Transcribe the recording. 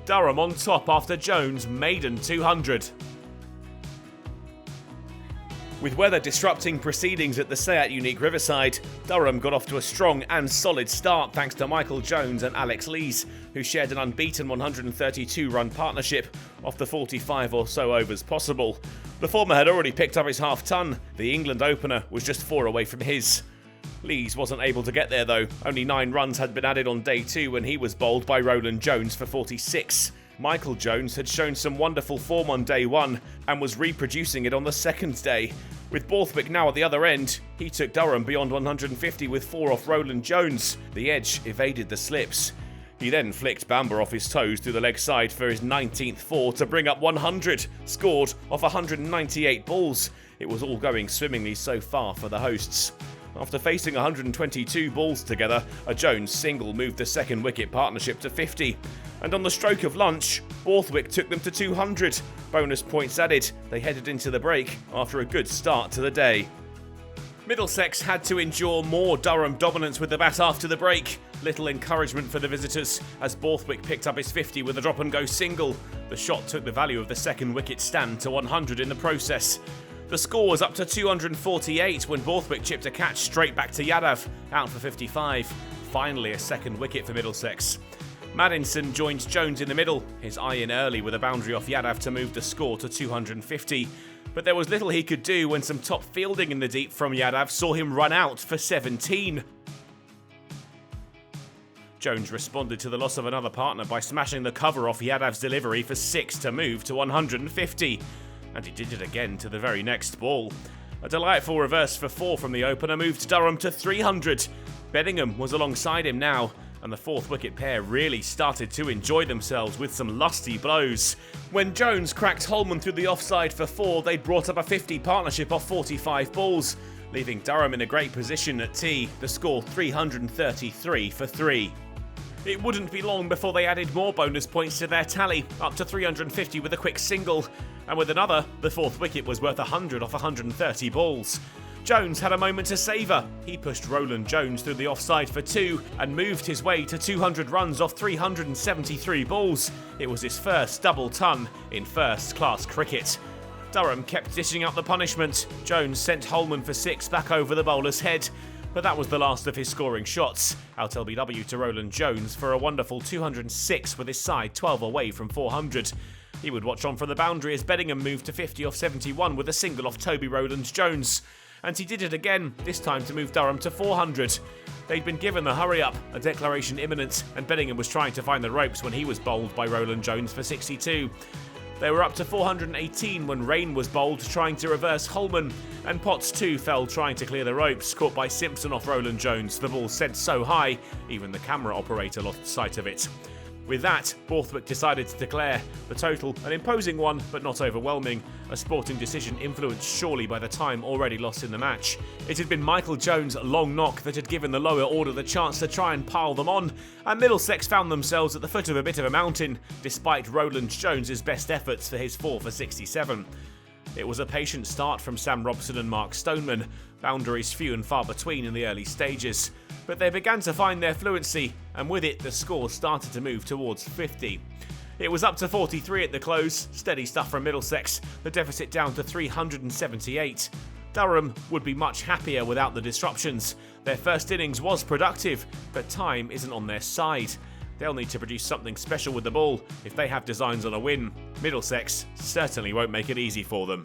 Durham on top after Jones' maiden 200. With weather disrupting proceedings at the Seat Unique Riverside, Durham got off to a strong and solid start thanks to Michael Jones and Alex Lees, who shared an unbeaten 132-run partnership off the 45 or so overs possible. The former had already picked up his half-ton. The England opener was just 4 away from his. Lees wasn't able to get there though. Only 9 runs had been added on day 2 when he was bowled by Roland Jones for 46. Michael Jones had shown some wonderful form on day 1 and was reproducing it on the second day. With Borthwick now at the other end, he took Durham beyond 150 with 4 off Roland Jones. The edge evaded the slips. He then flicked Bamber off his toes through the leg side for his 19th 4 to bring up 100, scored off 198 balls. It was all going swimmingly so far for the hosts. After facing 122 balls together, a Jones single moved the second wicket partnership to 50. And on the stroke of lunch, Borthwick took them to 200. Bonus points added, they headed into the break after a good start to the day. Middlesex had to endure more Durham dominance with the bat after the break. Little encouragement for the visitors as Borthwick picked up his 50 with a drop-and-go single. The shot took the value of the second wicket stand to 100 in the process. The score was up to 248 when Borthwick chipped a catch straight back to Yadav, out for 55. Finally a second wicket for Middlesex. Maddinson joined Jones in the middle, his eye in early with a boundary off Yadav to move the score to 250. But there was little he could do when some top fielding in the deep from Yadav saw him run out for 17. Jones responded to the loss of another partner by smashing the cover off Yadav's delivery for 6 to move to 150. And he did it again to the very next ball. A delightful reverse for 4 from the opener moved Durham to 300. Bedingham was alongside him now, and the fourth wicket pair really started to enjoy themselves with some lusty blows. When Jones cracked Holman through the offside for 4, they'd brought up a 50 partnership off 45 balls, leaving Durham in a great position at tea, the score 333 for 3. It wouldn't be long before they added more bonus points to their tally, up to 350 with a quick single, and with another, the fourth wicket was worth 100 off 130 balls. Jones had a moment to savour. He pushed Roland Jones through the offside for 2 and moved his way to 200 runs off 373 balls. It was his first double ton in first-class cricket. Durham kept dishing out the punishment. Jones sent Holman for 6 back over the bowler's head. But that was the last of his scoring shots. Out LBW to Roland Jones for a wonderful 206 with his side 12 away from 400. He would watch on from the boundary as Bedingham moved to 50 off 71 with a single off Toby Roland Jones. And he did it again, this time to move Durham to 400. They'd been given the hurry up, a declaration imminent, and Bedingham was trying to find the ropes when he was bowled by Roland Jones for 62. They were up to 418 when Rain was bowled trying to reverse Holman, and Potts too fell trying to clear the ropes, caught by Simpson off Roland Jones. The ball sent so high, even the camera operator lost sight of it. With that, Borthwick decided to declare the total an imposing one, but not overwhelming, a sporting decision influenced surely by the time already lost in the match. It had been Michael Jones' long knock that had given the lower order the chance to try and pile them on, and Middlesex found themselves at the foot of a bit of a mountain, despite Roland Jones' best efforts for his 4 for 67. It was a patient start from Sam Robson and Mark Stoneman, boundaries few and far between in the early stages. But they began to find their fluency, and with it the score started to move towards 50. It was up to 43 at the close, steady stuff from Middlesex, the deficit down to 378. Durham would be much happier without the disruptions. Their first innings was productive, but time isn't on their side. They'll need to produce something special with the ball if they have designs on a win. Middlesex certainly won't make it easy for them.